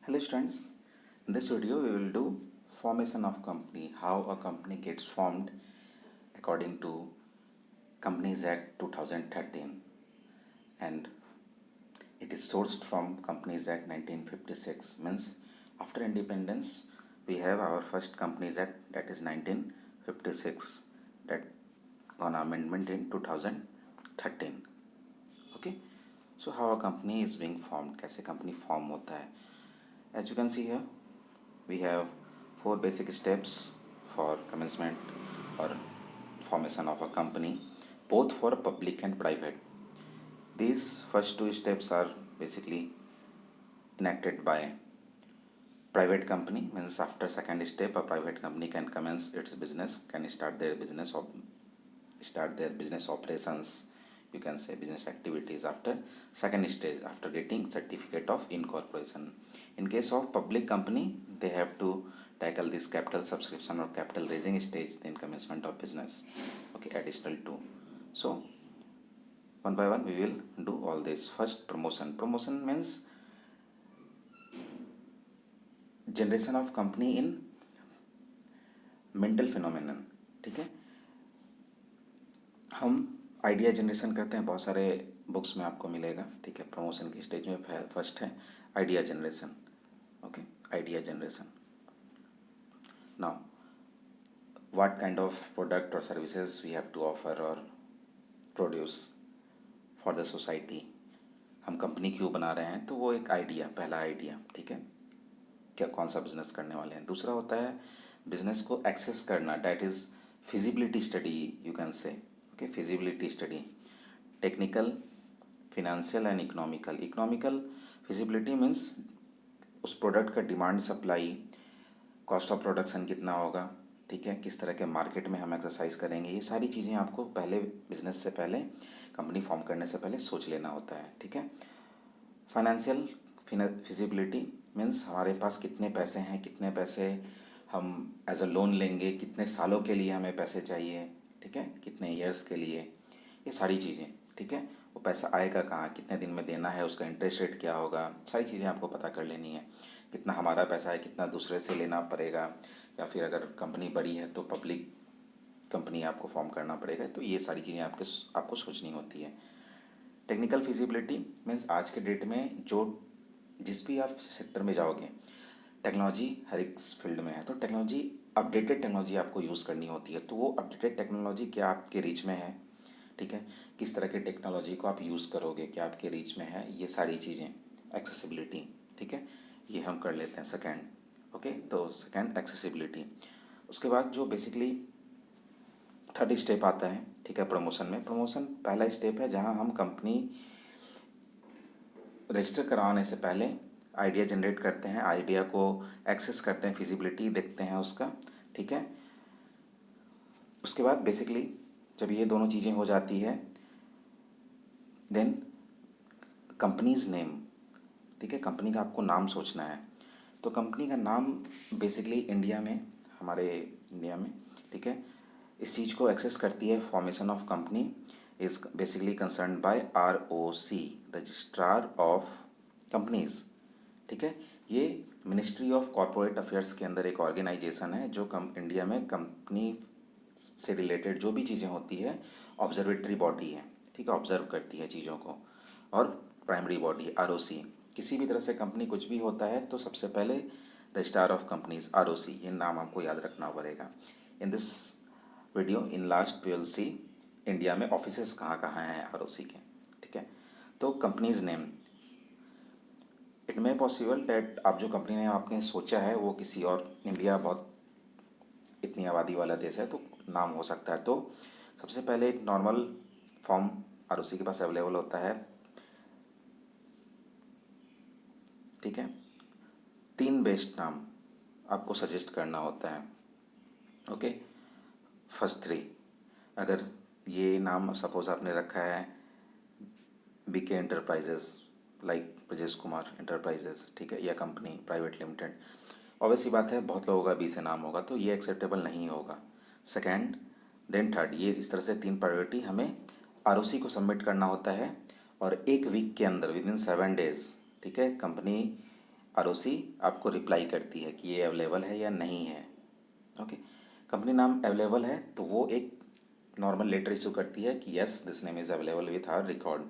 Hello students, in this video we will do formation of company, how a company gets formed according to Companies Act 2013, and it is sourced from Companies Act 1956. Means after independence we have our first Companies Act, that is 1956, that on amendment in 2013. Okay, so how a company is being formed, कैसे company form होता है. As you can see here, we have four basic steps for commencement or formation of a company, both for public and private. These first two steps are basically enacted by private company. Means after second step, a private company can commence its business, can start their business operations, you can say business activities after second stage, after getting certificate of incorporation. In case of public company, they have to tackle this capital subscription or capital raising stage in commencement of business. Okay, additional two. So one by one we will do all this. First, promotion means generation of company in mental phenomenon. ठीक है, हम idea generation करते हैं, बहुत सारे books में आपको मिलेगा. ठीक है, प्रमोशन की स्टेज में फर्स्ट है idea generation. Okay, idea generation. Now what kind of product और services we have to offer और प्रोड्यूस फॉर द सोसाइटी. हम कंपनी क्यों बना रहे हैं, तो वो एक आइडिया, पहला आइडिया. ठीक है, क्या कौन सा बिजनेस करने वाले हैं. दूसरा होता है बिजनेस को एक्सेस करना, that is feasibility study, you can से. Okay, feasibility study, technical, financial and economical. Economical feasibility means उस प्रोडक्ट का demand, supply, cost of production कितना होगा. ठीक है, किस तरह के मार्केट में हम एक्सरसाइज करेंगे, ये सारी चीज़ें आपको पहले बिजनेस से पहले, कंपनी फॉर्म करने से पहले सोच लेना होता है. ठीक है, फाइनेंशियल फिजिबिलिटी मीन्स हमारे पास कितने पैसे हैं, कितने पैसे हम एज अ लोन लेंगे, कितने सालों के लिए हमें पैसे चाहिए. ठीक है, कितने ईयर्स के लिए, ये सारी चीज़ें. ठीक है, वो पैसा आएगा कहाँ, कितने दिन में देना है, उसका इंटरेस्ट रेट क्या होगा, सारी चीज़ें आपको पता कर लेनी है. कितना हमारा पैसा है, कितना दूसरे से लेना पड़ेगा, या फिर अगर कंपनी बड़ी है तो पब्लिक कंपनी आपको फॉर्म करना पड़ेगा. तो ये सारी चीज़ें आपको सोचनी होती है. टेक्निकल फिजिबिलिटी मीन्स आज के डेट में जिस भी आप सेक्टर में जाओगे, टेक्नोलॉजी हर एक फील्ड में है, तो टेक्नोलॉजी, अपडेटेड टेक्नोलॉजी आपको यूज़ करनी होती है. तो वो अपडेटेड टेक्नोलॉजी क्या आपके रीच में है. ठीक है, किस तरह के टेक्नोलॉजी को आप यूज़ करोगे, क्या आपके रीच में है, ये सारी चीज़ें, एक्सेसिबिलिटी. ठीक है, ये हम कर लेते हैं सेकेंड. ओके, तो सेकेंड एक्सेसिबिलिटी. उसके बाद जो बेसिकली थर्ड स्टेप आता है, ठीक है, प्रमोशन में. प्रमोशन पहला स्टेप है जहाँ हम कंपनी रजिस्टर करवाने से पहले आइडिया जनरेट करते हैं, आइडिया को एक्सेस करते हैं, फिजिबिलिटी देखते हैं उसका. ठीक है, उसके बाद बेसिकली जब ये दोनों चीज़ें हो जाती है, देन कंपनीज नेम. ठीक है, कंपनी का आपको नाम सोचना है. तो कंपनी का नाम बेसिकली इंडिया में, हमारे इंडिया में, ठीक है, इस चीज़ को एक्सेस करती है. Formation of company is basically concern bye ROC, registrar of companies. ठीक है, ये मिनिस्ट्री ऑफ कॉरपोरेट अफेयर्स के अंदर एक ऑर्गेनाइजेशन है जो इंडिया में कंपनी से रिलेटेड जो भी चीज़ें होती है, ऑब्जर्वेटरी बॉडी है. ठीक है, ऑब्जर्व करती है चीज़ों को. और प्राइमरी बॉडी ROC. किसी भी तरह से कंपनी कुछ भी होता है तो सबसे पहले रजिस्ट्रार ऑफ कंपनीज, ROC, ये नाम आपको याद रखना पड़ेगा. In this video in last we will see India में ऑफिसेस कहाँ कहाँ हैं ROC के. ठीक है, तो company's name, it may possible that आप जो कंपनी ने आपने सोचा है वो किसी और, इंडिया बहुत इतनी आबादी वाला देश है तो नाम हो सकता है. तो सबसे पहले एक नॉर्मल फॉर्म ROC के पास अवेलेबल होता है. ठीक है, 3 बेस्ट नाम आपको सजेस्ट करना होता है. ओके, फर्स्ट 3, अगर ये नाम सपोज आपने रखा है BK enterprises, like Brajesh Kumar enterprises, ठीक है, या कंपनी प्राइवेट लिमिटेड, ऑब्वियसली बात है बहुत लोगों का B से नाम होगा तो ये एक्सेप्टेबल नहीं होगा. सेकेंड, देन थर्ड, ये इस तरह से 3 प्रायोरिटी हमें ROC को सबमिट करना होता है. और 1 वीक के अंदर, विद इन 7 days, ठीक है, कंपनी आरओसी आपको रिप्लाई करती है कि ये अवेलेबल है या नहीं है। ओके, कंपनी नाम अवेलेबल है तो वो एक नॉर्मल लेटर इशू करती है कि yes this name is available with our record.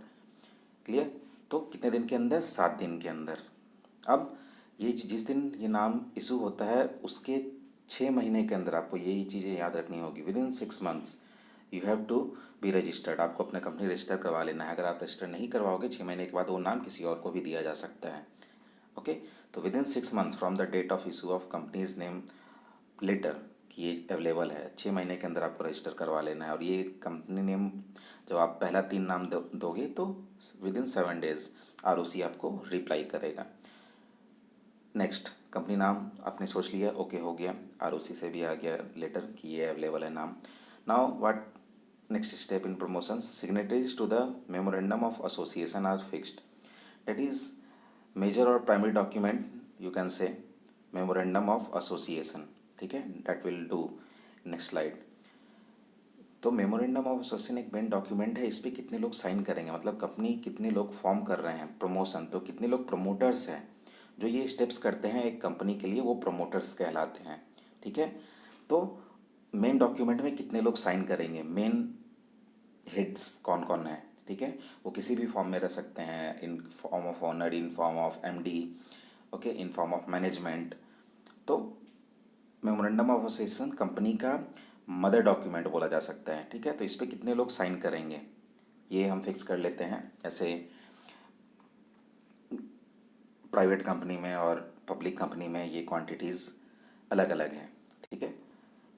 Clear? तो कितने दिन के अंदर? 7 दिन के अंदर। अब ये जिस दिन ये नाम इशू होता है उसके 6 महीने के अंदर आपको यही चीज़ें याद रखनी होगी। Within 6 months you have to be registered. आपको अपना कंपनी रजिस्टर करवा लेना है। अगर आप रजिस्टर नहीं करवाओगे 6 महीने के बाद वो नाम किसी और को भी दिया जा सकता है। ओके, तो within 6 months from the date of issue of company's name letter कि ये अवेलेबल है, 6 महीने के अंदर आपको रजिस्टर करवा लेना है। और ये कंपनी नेम जब आप पहला 3 नाम दोगे तो विद इन 7 डेज आरओसी आपको रिप्लाई करेगा। नेक्स्ट, कंपनी नाम आपने सोच लिया, ओके हो गया, आरओसी से भी आ गया लेटर कि ये अवेलेबल है नाम। Now what next step in promotion? Signatories to the memorandum of association are fixed. That is major और primary document you can say memorandum of association. ठीक है, that will do next slide. तो memorandum of association एक main document है। इस पर कितने लोग साइन करेंगे, मतलब कंपनी कितने लोग फॉर्म कर रहे हैं प्रमोशन, तो कितने लोग प्रमोटर्स हैं जो ये स्टेप्स करते हैं एक कंपनी के लिए, वो प्रमोटर्स कहलाते हैं। ठीक है, तो मेन डॉक्यूमेंट में कितने लोग साइन करेंगे, मेन हेड्स कौन कौन है। ठीक है, वो किसी भी फॉर्म में रह सकते हैं, in form of owner, in form of MD, okay, in form of management. तो मेमोरेंडम ऑफ एसोसिएशन कंपनी का मदर डॉक्यूमेंट बोला जा सकता है। ठीक है, तो इस पर कितने लोग साइन करेंगे ये हम फिक्स कर लेते हैं। ऐसे प्राइवेट कंपनी में और पब्लिक कंपनी में ये क्वांटिटीज़ अलग अलग हैं। ठीक है,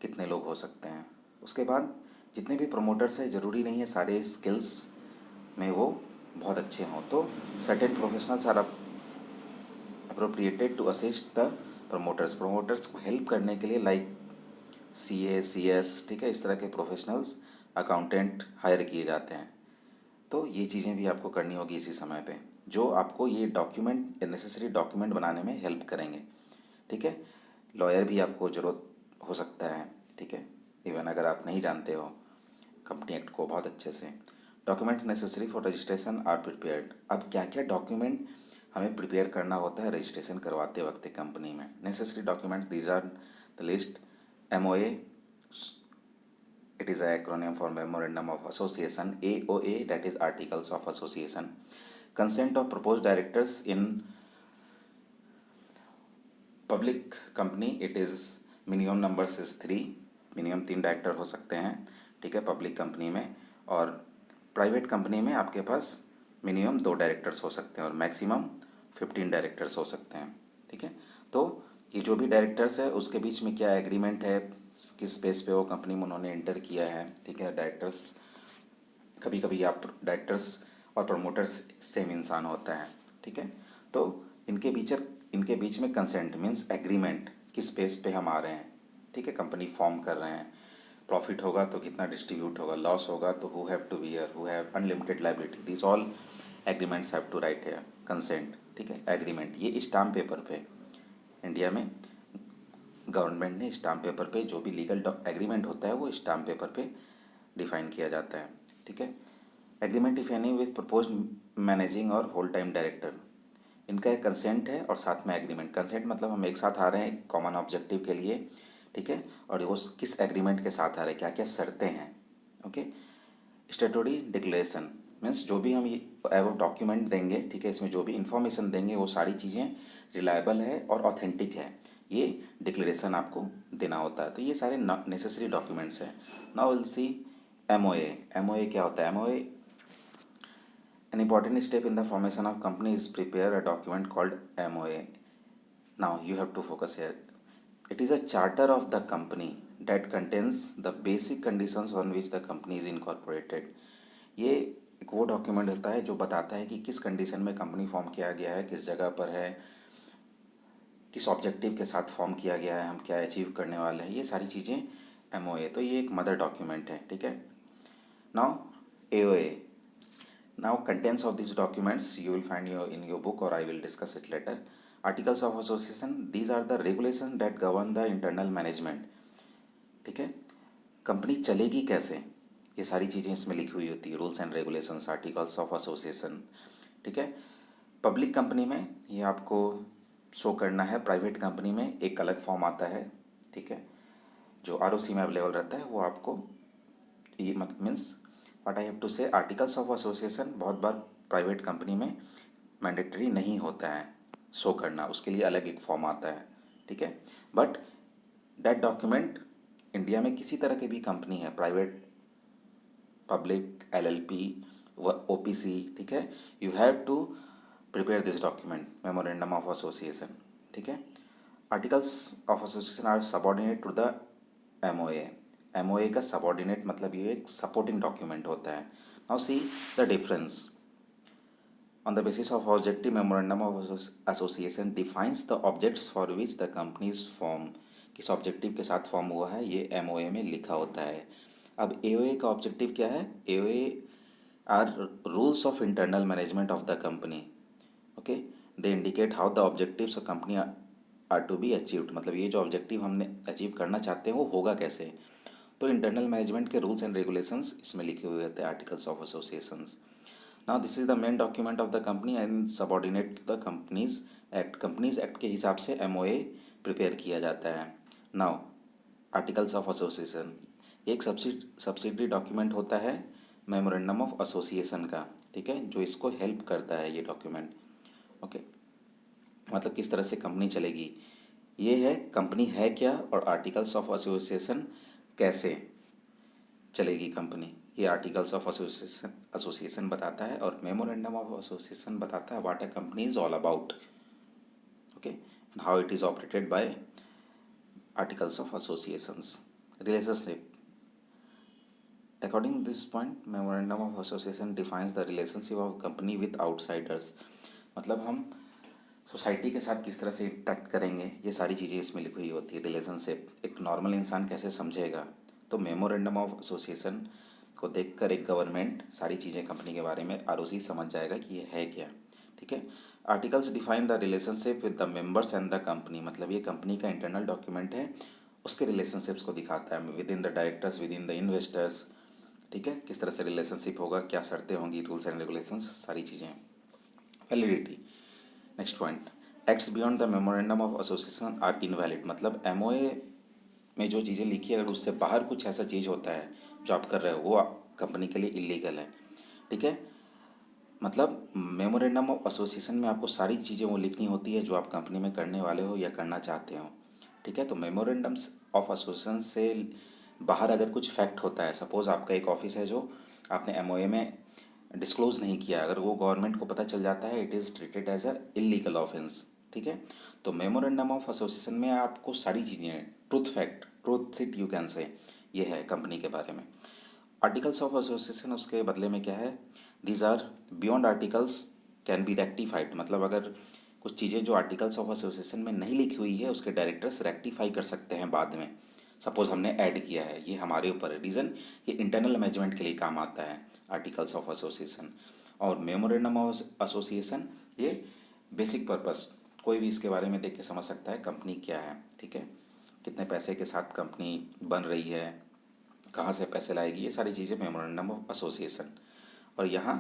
कितने लोग हो सकते हैं। उसके बाद जितने भी प्रमोटर्स हैं ज़रूरी नहीं है सारे स्किल्स में वो बहुत अच्छे हों, तो certain professionals are appropriated to assist the promoters. Promoters को हेल्प करने के लिए लाइक सीए, सीएस, ठीक है, इस तरह के प्रोफेशनल्स, अकाउंटेंट हायर किए जाते हैं। तो ये चीज़ें भी आपको करनी होगी इसी समय पे, जो आपको ये डॉक्यूमेंट, नेसेसरी डॉक्यूमेंट बनाने में हेल्प करेंगे। ठीक है, लॉयर भी आपको ज़रूरत हो सकता है। ठीक है, इवन अगर आप नहीं जानते हो कंपनी एक्ट को बहुत अच्छे से। Documents necessary for registration are prepared. अब क्या क्या डॉक्यूमेंट हमें प्रिपेयर करना होता है रजिस्ट्रेशन करवाते वक्त कंपनी में। Necessary documents, these are the list. MOA, it is an acronym for Memorandum of Association. AOA, that is Articles of Association. Consent of proposed directors in public company, it is minimum numbers is 3, minimum 3 director हो सकते हैं। ठीक है, public company में। और private company में आपके पास minimum 2 directors हो सकते हैं और मैक्सिमम 15 डायरेक्टर्स हो सकते हैं। ठीक है, तो ये जो भी डायरेक्टर्स है उसके बीच में क्या एग्रीमेंट है, किस बेस पे वो कंपनी में उन्होंने एंटर किया है। ठीक है, डायरेक्टर्स, कभी कभी आप डायरेक्टर्स और प्रमोटर्स सेम इंसान होता है। ठीक है, तो इनके बीच में कंसेंट मीन्स एग्रीमेंट, किस बेस पे हम आ रहे हैं। ठीक है, कंपनी फॉर्म कर रहे हैं, प्रॉफिट होगा तो कितना डिस्ट्रीब्यूट होगा, लॉस होगा तो who have to bear, who have unlimited liability, this all agreements have to write है कंसेंट। ठीक है, एग्रीमेंट ये स्टाम्प पेपर पे, इंडिया में गवर्नमेंट ने स्टाम्प पेपर पे जो भी लीगल एग्रीमेंट होता है वो स्टाम्प पेपर पे डिफाइन किया जाता है। ठीक है, agreement if any with proposed managing और होल टाइम डायरेक्टर, इनका एक कंसेंट है और साथ में एग्रीमेंट। कंसेंट मतलब हम एक साथ आ रहे हैं एक कॉमन ऑब्जेक्टिव के लिए। ठीक है, और वो किस एग्रीमेंट के साथ आ रहे हैं, क्या क्या शर्तें हैं। ओके, स्टेटूटरी डिक्लेरेशन मीन्स जो भी हम ये डॉक्यूमेंट देंगे, ठीक है, इसमें जो भी इंफॉर्मेशन देंगे वो सारी चीज़ें रिलायबल है और ऑथेंटिक है, ये डिक्लेरेशन आपको देना होता है। तो ये सारे नेसेसरी डॉक्यूमेंट्स हैं। Now will see MOA। MOA क्या होता है? MOA, an important step in the formation of company is prepare a document called MOA. Now you have to focus here. It is a charter of the company that contains the basic conditions on which the company is incorporated. ये एक वो document होता है जो बताता है कि किस कंडीशन में कंपनी फॉर्म किया गया है, किस जगह पर है, किस ऑब्जेक्टिव के साथ फॉर्म किया गया है, हम क्या अचीव करने वाले हैं, ये सारी चीज़ें MOA। तो ये एक मदर डॉक्यूमेंट है। ठीक है, now AOA। Now contents of these documents you will find in your book or I will discuss it later. Articles of Association, these are the regulations that govern the internal management. ठीक है, company चलेगी कैसे, ये सारी चीज़ें इसमें लिखी हुई होती है, rules and regulations, articles of association. ठीक है, पब्लिक कंपनी में ये आपको शो करना है प्राइवेट कंपनी में एक अलग फॉर्म आता है, ठीक है, जो आरओसी में अवेलेबल रहता है वो आपको, ये मतलब means what I have to say, articles of association बहुत बार प्राइवेट कंपनी में मैंडेटरी नहीं होता है शो करना, उसके लिए अलग एक फॉर्म आता है, ठीक है। बट दैट डॉक्यूमेंट इंडिया में किसी तरह की भी कंपनी है, प्राइवेट, पब्लिक, एलएलपी, ओपीसी, ठीक है, you have to prepare this document, memorandum of association, ठीक है। Articles of association are subordinate to the MOA. MOA का सबऑर्डिनेट मतलब ये एक सपोर्टिंग डॉक्यूमेंट होता है। Now see the difference. On the basis of objective, memorandum of association defines the objects for which the company is form। किस objective के साथ form हुआ है ये एमओए में लिखा होता है। अब एओए का ऑब्जेक्टिव क्या है? AOA are rules of internal management of the company, okay. They indicate how the objectives of company are to be achieved, मतलब ये जो ऑब्जेक्टिव हमने अचीव करना चाहते हैं वो होगा कैसे। तो इंटरनल मैनेजमेंट के रूल्स एंड रेगुलेशंस इसमें लिखे हुए होते हैं, articles of associations. Now this is the main document of the company and subordinate to the companies Act. Companies Act के हिसाब से एमओए प्रिपेयर किया जाता है। नाउ आर्टिकल्स ऑफ एसोसिएशन एक सब्सिडरी डॉक्यूमेंट होता है मेमोरेंडम ऑफ एसोसिएशन का, ठीक है, जो इसको हेल्प करता है ये डॉक्यूमेंट, ओके। मतलब किस तरह से कंपनी चलेगी, ये है कंपनी है क्या और आर्टिकल्स ऑफ एसोसिएशन कैसे चलेगी कंपनी, ये आर्टिकल्स ऑफ एसोसिएशन बताता है। और मेमोरेंडम ऑफ एसोसिएशन बताता है what a company is all about, okay, and how it is operated by articles of associations. Relationship according this point memorandum of association defines the relationship of company with outsiders। मतलब हम society के साथ किस तरह से interact करेंगे, ये सारी चीज़ें इसमें लिखी हुई होती है। रिलेशनशिप एक नॉर्मल इंसान कैसे समझेगा, तो मेमोरेंडम ऑफ एसोसिएशन को देखकर एक गवर्नमेंट सारी चीज़ें कंपनी के बारे में आरओसी समझ जाएगा कि ये है क्या, ठीक है। Articles define the relationship with the members and the company, मतलब ये कंपनी का इंटरनल डॉक्यूमेंट है, उसके रिलेशनशिप्स को दिखाता है with in the directors, with in the investors, ठीक है, किस तरह से रिलेशनशिप होगा, क्या शर्तें होंगी, रूल्स एंड रेगुलेशंस, सारी चीज़ें। Validity next point, acts beyond the memorandum of association are invalid, मतलब एमओए में जो चीज़ें लिखी है अगर उससे बाहर कुछ ऐसा चीज़ होता है जो आप कर रहे हो वो कंपनी के लिए इलीगल है, ठीक है। मतलब मेमोरेंडम ऑफ एसोसिएशन में आपको सारी चीज़ें वो लिखनी होती है जो आप कंपनी में करने वाले हो या करना चाहते हो, ठीक है। तो मेमोरेंडम्स ऑफ एसोसिएशन से बाहर अगर कुछ फैक्ट होता है, सपोज़ आपका एक ऑफिस है जो आपने एमओए में डिस्क्लोज़ नहीं किया, अगर वो गवर्नमेंट को पता चल जाता है it is treated as a illegal offence, ठीक है। तो मेमोरेंडम ऑफ एसोसिएशन में आपको सारी चीज़ें, truth fact, truth seat you can से, ये है कंपनी के बारे में। आर्टिकल्स ऑफ एसोसिएशन उसके बदले में क्या है, these are beyond articles can be rectified, मतलब अगर कुछ चीज़ें जो आर्टिकल्स ऑफ एसोसिएशन में नहीं लिखी हुई है उसके डायरेक्टर्स रेक्टिफाई कर सकते हैं बाद में। सपोज़ हमने ऐड किया है, ये हमारे ऊपर है, रीज़न ये इंटरनल मैनेजमेंट के लिए काम आता है आर्टिकल्स ऑफ एसोसिएशन। और मेमोरेंडम ऑफ एसोसिएशन ये बेसिक पर्पस, कोई भी इसके बारे में देख के समझ सकता है कंपनी क्या है, ठीक है, कितने पैसे के साथ कंपनी बन रही है, कहाँ से पैसे लाएगी, ये सारी चीज़ें मेमोरेंडम ऑफ एसोसिएशन। और यहाँ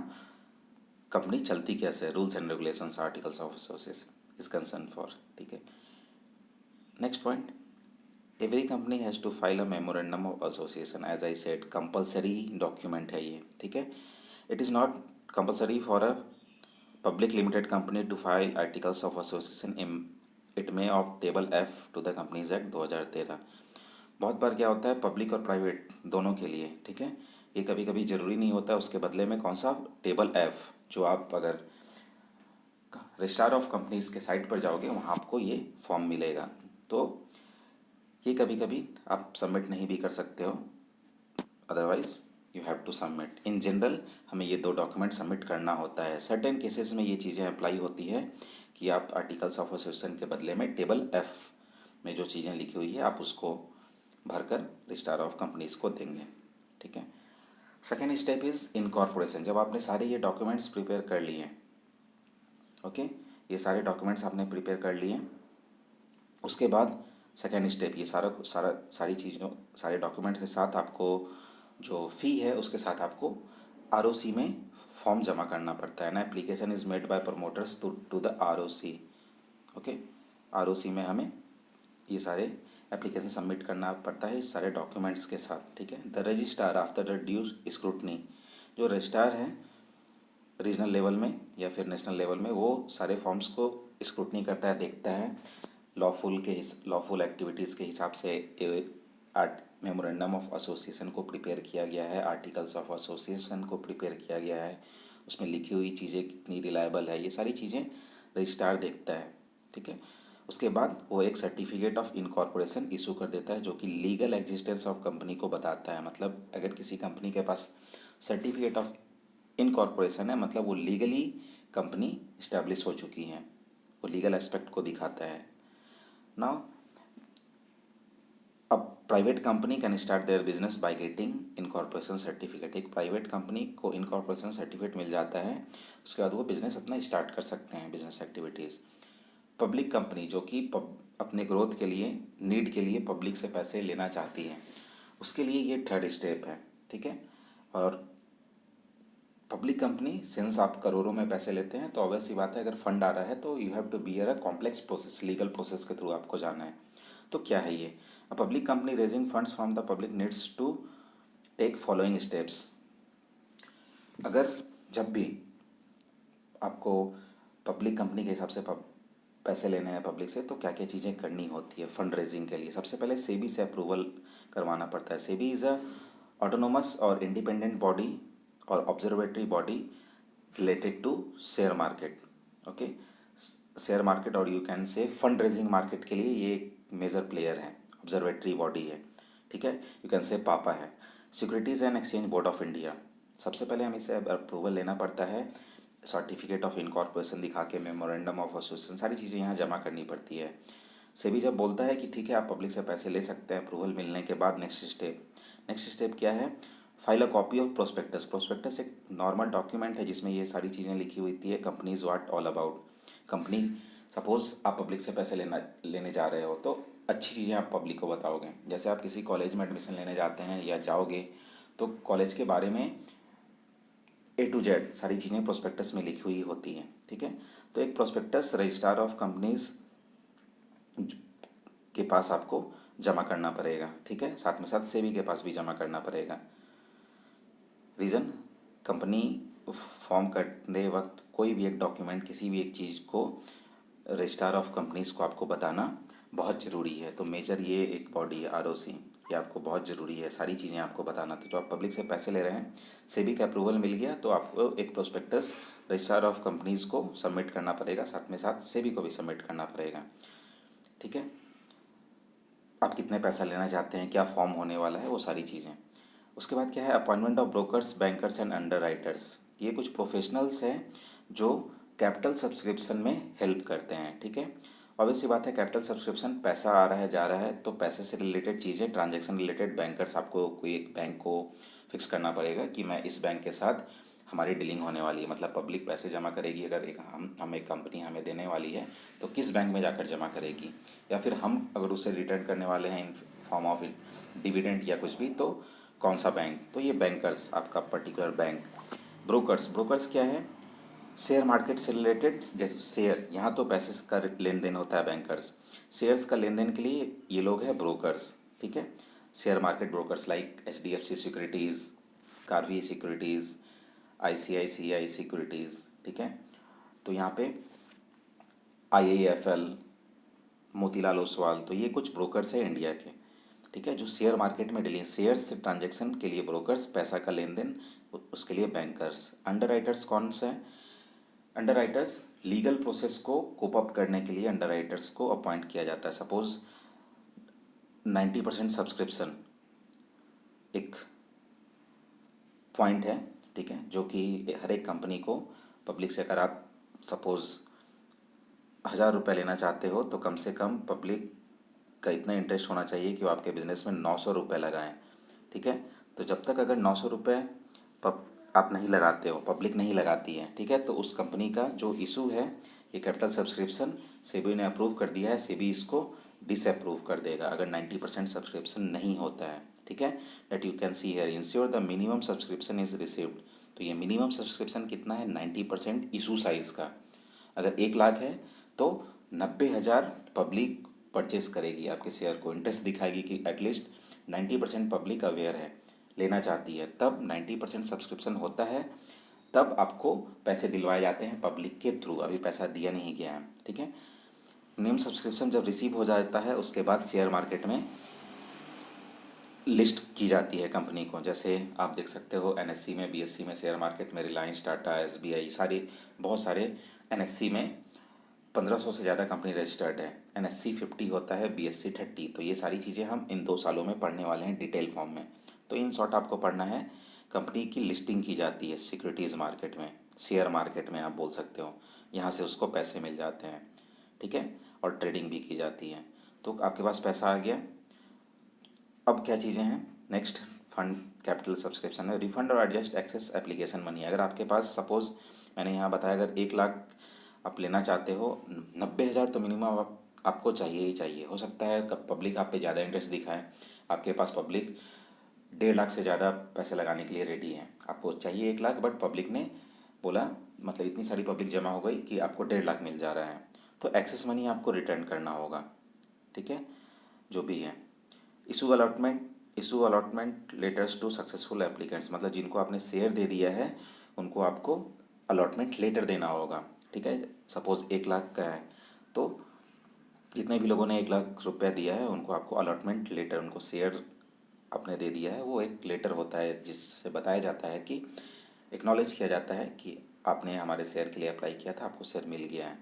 कंपनी चलती कैसे, rules and regulations, articles of association is concern for, ठीक है। Next point, every company has to file a memorandum of association, as I said compulsory document है ये, ठीक है। It is not compulsory for a public limited company to file articles of association in it may of table F to the companies act 2013। बहुत बार क्या होता है public और private दोनों के लिए, ठीक है, ये कभी कभी ज़रूरी नहीं होता, उसके बदले में कौन सा, टेबल एफ, जो आप अगर रजिस्ट्रार ऑफ कंपनीज के साइट पर जाओगे वहाँ आपको ये फॉर्म मिलेगा। तो ये कभी कभी आप सबमिट नहीं भी कर सकते हो, otherwise you have to submit. In general हमें ये दो डॉक्यूमेंट सबमिट करना होता है। सर्टेन केसेस में ये चीज़ें अप्लाई होती है कि आप आर्टिकल्स ऑफ एसोसिएशन के बदले में टेबल एफ में जो चीज़ें लिखी हुई है आप उसको भरकर रजिस्ट्रार ऑफ कंपनीज को देंगे, ठीक है। Second step is incorporation. जब आपने सारे ये डॉक्यूमेंट्स प्रिपेयर कर लिए, ओके, ये सारे डॉक्यूमेंट्स आपने प्रिपेयर कर लिए, उसके बाद सेकेंड स्टेप ये सारी चीज़ों, सारे डॉक्यूमेंट्स के साथ आपको जो फ़ी है उसके साथ आपको आरओसी में फॉर्म जमा करना पड़ता है ना। Application is made by promoters to the ROC, okay. ROC में हमें ये सारे एप्लीकेशन सबमिट करना पड़ता है इस सारे डॉक्यूमेंट्स के साथ, ठीक है। The registrar after the due scrutiny, जो रजिस्ट्रार है रीजनल लेवल में या फिर नेशनल लेवल में, वो सारे फॉर्म्स को स्क्रूटनी करता है, देखता है, लॉफुल एक्टिविटीज़ के हिसाब से मेमोरेंडम ऑफ एसोसिएशन को प्रिपेयर किया गया है, आर्टिकल्स ऑफ एसोसिएशन को प्रिपेयर किया गया है, उसमें लिखी हुई चीज़ें कितनी रिलायबल है, ये सारी चीज़ें रजिस्ट्रार देखता है, ठीक है। उसके बाद वो एक सर्टिफिकेट ऑफ इनकॉर्पोरेशन इशू कर देता है जो कि लीगल एग्जिस्टेंस ऑफ कंपनी को बताता है। मतलब अगर किसी कंपनी के पास सर्टिफिकेट ऑफ इनकॉर्पोरेशन है मतलब वो लीगली कंपनी इस्टेब्लिश हो चुकी है, वो लीगल एस्पेक्ट को दिखाता है। नाउ अब private company can start their business by getting incorporation certificate. एक प्राइवेट कंपनी को इनकॉर्पोरेशन सर्टिफिकेट मिल जाता है, उसके बाद वो बिजनेस अपना स्टार्ट कर सकते हैं, बिजनेस एक्टिविटीज़। पब्लिक कंपनी जो कि अपने ग्रोथ के लिए, नीड के लिए पब्लिक से पैसे लेना चाहती है, उसके लिए ये थर्ड स्टेप है, ठीक है। और पब्लिक कंपनी सिंस आप करोड़ों में पैसे लेते हैं तो ऑब्वियस सी बात है, अगर फंड आ रहा है तो you have to bear a complex process, legal process के थ्रू आपको जाना है। तो क्या है ये? A public company raising funds from the public needs to take following steps. अगर जब भी आपको पब्लिक कंपनी के हिसाब से पैसे लेने हैं पब्लिक से, तो क्या क्या चीज़ें करनी होती है फंड रेजिंग के लिए? सबसे पहले सेबी से अप्रूवल करवाना पड़ता है। सेबी इज़ अ ऑटोनोमस और इंडिपेंडेंट बॉडी और observatory body related to share market, okay. Share market और you can say fund raising market के लिए ये एक मेजर प्लेयर है, ऑब्जर्वेटरी बॉडी है, ठीक है। यू कैन से पापा है। Securities and exchange board of India, सबसे पहले हमें इसे अप्रूवल लेना पड़ता है, सर्टिफिकेट ऑफ इनकॉर्पोरेशन दिखा के, मेमोरेंडम ऑफ एसोसिएशन, सारी चीज़ें यहाँ जमा करनी पड़ती है। सेबी जब बोलता है कि ठीक है आप पब्लिक से पैसे ले सकते हैं, अप्रूवल मिलने के बाद नेक्स्ट स्टेप क्या है? File a copy of prospectus. Prospectus एक नॉर्मल डॉक्यूमेंट है जिसमें ये सारी चीज़ें लिखी हुई थी, companies what all about. Company, suppose आप पब्लिक से पैसे लेने जा रहे हो तो अच्छी चीज़ें आप पब्लिक को बताओगे। जैसे आप किसी कॉलेज में एडमिशन लेने जाते हैं या जाओगे तो कॉलेज के बारे में A to Z सारी चीज़ें प्रोस्पेक्टस में लिखी हुई होती हैं, ठीक है। तो एक प्रोस्पेक्टस रजिस्ट्रार ऑफ कंपनीज के पास आपको जमा करना पड़ेगा, ठीक है। साथ में साथ सेबी के पास भी जमा करना पड़ेगा। रीज़न, कंपनी फॉर्म करते वक्त कोई भी एक डॉक्यूमेंट, किसी भी एक चीज़ को रजिस्ट्रार ऑफ कंपनीज़ को आपको बताना बहुत ज़रूरी है। तो मेजर ये एक बॉडी है आरओसी, ये आपको बहुत ज़रूरी है, सारी चीज़ें आपको बताना। तो जो आप पब्लिक से पैसे ले रहे हैं, सेबी का अप्रूवल मिल गया तो आपको एक प्रोस्पेक्टस रजिस्ट्रार ऑफ कंपनीज़ को सबमिट करना पड़ेगा, साथ में साथ सेबी को भी सबमिट करना पड़ेगा, ठीक है। आप कितने पैसा लेना चाहते हैं, क्या फॉर्म होने वाला है, वो सारी चीज़ें। उसके बाद क्या है? Appointment of brokers, bankers and under writers. ये कुछ प्रोफेशनल्स हैं जो कैपिटल सब्सक्रिप्शन में हेल्प करते हैं, ठीक है। ऑब्वियस सी बात है, कैपिटल सब्सक्रिप्शन, पैसा आ रहा है जा रहा है तो पैसे से रिलेटेड चीज़ें, ट्रांजैक्शन रिलेटेड, बैंकर्स, आपको कोई एक बैंक को फिक्स करना पड़ेगा कि मैं इस बैंक के साथ हमारी डीलिंग होने वाली है। मतलब पब्लिक पैसे जमा करेगी, अगर हम एक कंपनी हमें देने वाली है तो किस बैंक में जाकर जमा करेगी, या फिर हम अगर उसे रिटर्न करने वाले हैं इन फॉर्म ऑफ डिविडेंड या कुछ भी, तो कौन सा बैंक। तो ये बैंकर्स, आपका पर्टिकुलर बैंक। ब्रोकर्स क्या है? शेयर मार्केट से रिलेटेड, जैसे शेयर, यहाँ तो पैसे का लेन देन होता है बैंकर्स, शेयर्स का लेन देन के लिए ये लोग हैं ब्रोकर्स, ठीक है। Share market brokers like HDFC securities, Karvy securities, ICICI securities, ठीक है। तो यहाँ पे IIFL, मोतीलाल ओसवाल, तो ये कुछ ब्रोकर्स हैं इंडिया के, ठीक है, जो शेयर मार्केट में डीलिंग, शेयर से ट्रांजैक्शन के लिए ब्रोकर्स, पैसा का लेन देन उसके लिए बैंकर्स। अंडर राइटर्स कौन सा है? अंडर राइटर्स लीगल प्रोसेस को कोप अप करने के लिए अंडर राइटर्स को अपॉइंट किया जाता है। सपोज 90% सब्सक्रिप्शन एक पॉइंट है, ठीक है, जो कि हर एक कंपनी को पब्लिक से, अगर आप सपोज़ 1,000 रुपये लेना चाहते हो तो कम से कम पब्लिक का इतना इंटरेस्ट होना चाहिए कि वो आपके बिज़नेस में 900 रुपये लगाएं, ठीक है। तो जब तक अगर 900 रुपये आप नहीं लगाते हो, पब्लिक नहीं लगाती है, ठीक है, तो उस कंपनी का जो इशू है, ये कैपिटल सब्सक्रिप्शन सेबी ने अप्रूव कर दिया है, सेबी इसको डिसअप्रूव कर देगा अगर 90% सब्सक्रिप्शन नहीं होता है, ठीक है। That you can see here, ensure the minimum subscription is received. तो ये मिनिमम सब्सक्रिप्शन कितना है? 90% इशू साइज़ का। अगर 1 लाख है तो 90,000 पब्लिक परचेस करेगी आपके शेयर को, इंटरेस्ट दिखाएगी कि एटलीस्ट 90% पब्लिक अवेयर है, लेना चाहती है, तब 90% सब्सक्रिप्शन होता है, तब आपको पैसे दिलवाए जाते हैं पब्लिक के थ्रू। अभी पैसा दिया नहीं गया है, ठीक है। मिनिमम सब्सक्रिप्शन जब रिसीव हो जाता है उसके बाद शेयर मार्केट में लिस्ट की जाती है कंपनी को। जैसे आप देख सकते हो एनएससी में, बीएससी में, शेयर मार्केट में रिलायंस, टाटा, एसबीआई, सारे बहुत सारे। एनएससी में 1500 से ज़्यादा कंपनी रजिस्टर्ड है, एनएससी 50 होता है, बीएससी 30। तो ये सारी चीज़ें हम इन 2 सालों में पढ़ने वाले हैं डिटेल फॉर्म में। तो इन शॉर्ट आपको पढ़ना है, कंपनी की लिस्टिंग की जाती है सिक्योरिटीज़ मार्केट में, शेयर मार्केट में आप बोल सकते हो, यहाँ से उसको पैसे मिल जाते हैं, ठीक है, और ट्रेडिंग भी की जाती है। तो आपके पास पैसा आ गया। अब क्या चीज़ें हैं नेक्स्ट, फंड कैपिटल सब्सक्रिप्शन है, रिफंड और एडजस्ट एक्सेस एप्लीकेशन मनी। अगर आपके पास सपोज मैंने यहाँ बताया अगर 1 लाख आप लेना चाहते हो, 90,000 तो मिनिमम आपको चाहिए ही चाहिए। हो सकता है पब्लिक आप पे ज़्यादा इंटरेस्ट दिखाए, आपके पास पब्लिक 1.5 लाख से ज़्यादा पैसे लगाने के लिए रेडी है, आपको चाहिए 1 लाख, बट पब्लिक ने बोला, मतलब इतनी सारी पब्लिक जमा हो गई कि आपको 1.5 लाख मिल जा रहा है, तो एक्सेस मनी आपको रिटर्न करना होगा, ठीक है, जो भी है। Issue allotment letters to successful applicants, मतलब जिनको आपने शेयर दे दिया है उनको आपको अलॉटमेंट लेटर देना होगा, ठीक है। सपोज़ 1 लाख का है तो जितने भी लोगों ने 1 लाख रुपया दिया है उनको आपको अलॉटमेंट लेटर, उनको शेयर आपने दे दिया है, वो एक लेटर होता है जिससे बताया जाता है कि एक्नॉलेज किया जाता है कि आपने हमारे शेयर के लिए अप्लाई किया था, आपको शेयर मिल गया है।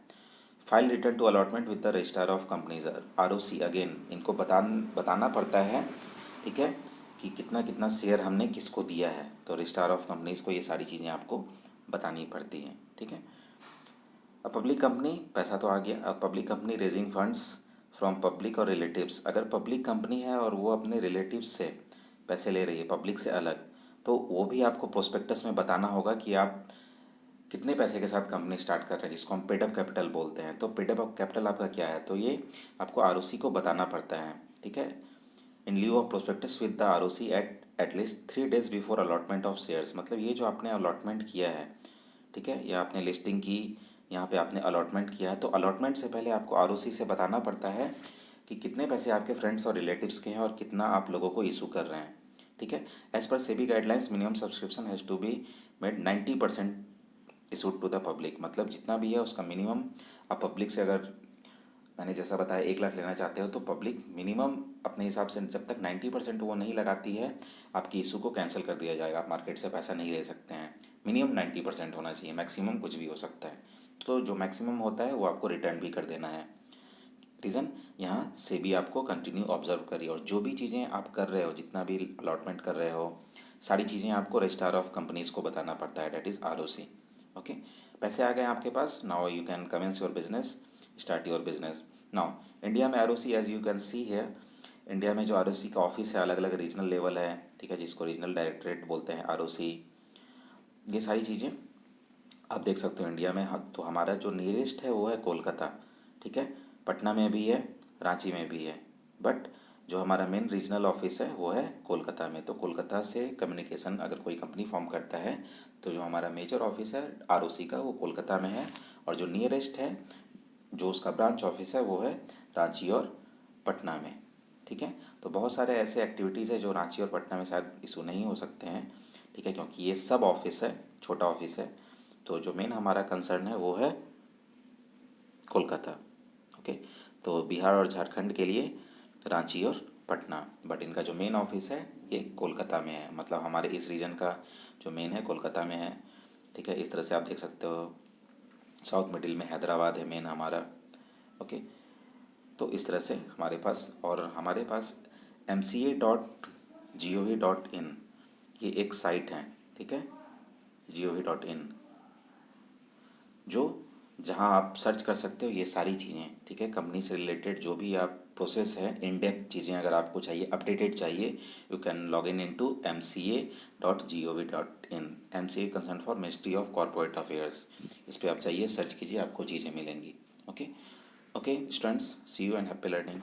File return to allotment with the registrar of companies, ROC, again इनको बताना पड़ता है, ठीक है, कि कितना कितना शेयर हमने किसको दिया है, तो रजिस्ट्रार ऑफ कंपनीज को ये सारी चीज़ें आपको बतानी पड़ती हैं, ठीक है। अब पब्लिक कंपनी, पैसा तो आ गया। अब public company raising funds from public और रिलेटिव्स, अगर पब्लिक कंपनी है और वो अपने रिलेटिव्स से पैसे ले रही है पब्लिक से अलग, तो वो भी आपको प्रोस्पेक्टस में बताना होगा कि आप कितने पैसे के साथ कंपनी स्टार्ट कर रहे हैं, जिसको हम पेड अप कैपिटल बोलते हैं। तो पेड अप कैपिटल आपका क्या है, तो ये आपको आरओसी को बताना पड़ता है, ठीक है। In lieu of prospectus with the ROC at least 3 days before allotment of shares, मतलब ये जो आपने अलॉटमेंट किया है, ठीक है, या आपने लिस्टिंग की, यहाँ पे आपने अलॉटमेंट किया है, तो अलॉटमेंट से पहले आपको आरओसी से बताना पड़ता है कि कितने पैसे आपके फ्रेंड्स और रिलेटिव्स के हैं और कितना आप लोगों को इशू कर रहे हैं, ठीक है। As per SEBI guidelines minimum subscription has to be made 90% issued to the public, मतलब जितना भी है उसका मिनिमम आप पब्लिक से, अगर मैंने जैसा बताया 1 लाख लेना चाहते हो तो पब्लिक मिनिमम अपने हिसाब से जब तक 90% वो नहीं लगाती है आपकी इशू को कैंसिल कर दिया जाएगा, आप मार्केट से पैसा नहीं ले सकते हैं। मिनिमम 90% होना चाहिए, मैक्सिमम कुछ भी हो सकता है, तो जो मैक्सिमम होता है वो आपको रिटर्न भी कर देना है। रीज़न यहाँ से भी आपको कंटिन्यू ऑब्जर्व करिए, और जो भी चीज़ें आप कर रहे हो, जितना भी अलॉटमेंट कर रहे हो, सारी चीज़ें आपको रजिस्ट्रार ऑफ कंपनीज़ को बताना पड़ता है, डेट इज़ आरओसी, ओके। पैसे आ गए आपके पास, now you can commence your business, start your business. Now India में ROC as you can see है, इंडिया में जो आरओसी का ऑफिस है अलग अलग रीजनल लेवल है, ठीक है, जिसको रीजनल डायरेक्टरेट बोलते हैं, आरओसी, ये सारी चीज़ें आप देख सकते हो इंडिया में। तो हमारा जो नियरेस्ट है वो है कोलकाता, ठीक है, पटना में भी है, रांची में भी है, बट जो हमारा मेन रीजनल ऑफिस है वो है कोलकाता में। तो कोलकाता से कम्युनिकेशन अगर कोई कंपनी फॉर्म करता है तो जो हमारा मेजर ऑफिस है आरओसी का वो कोलकाता में है, और जो नियरेस्ट है जो उसका ब्रांच ऑफिस है वो है रांची और पटना में, ठीक है। तो बहुत सारे ऐसे एक्टिविटीज़ है जो रांची और पटना में शायद इशू नहीं हो सकते हैं, ठीक है, क्योंकि ये सब ऑफिस है, छोटा ऑफिस है। तो जो मेन हमारा कंसर्न है वो है कोलकाता, ओके। तो बिहार और झारखंड के लिए रांची और पटना, बट इनका जो मेन ऑफिस है ये कोलकाता में है, मतलब हमारे इस रीजन का जो मेन है कोलकाता में है, ठीक है। इस तरह से आप देख सकते हो, साउथ मिडिल में हैदराबाद है मेन हमारा, ओके। तो इस तरह से हमारे पास, और हमारे पास mca.gov.in ये एक साइट है, ठीक है, gov.in, जो जहां आप सर्च कर सकते हो ये सारी चीज़ें, ठीक है, कंपनी से रिलेटेड जो भी आप प्रोसेस है, इन डेप्थ चीज़ें अगर आपको चाहिए, अपडेटेड चाहिए, you can log in to mca.gov.in, MCA concern for ministry of corporate affairs, इस पर आप चाहिए सर्च कीजिए, आपको चीज़ें मिलेंगी, okay. Okay students, see you and happy learning.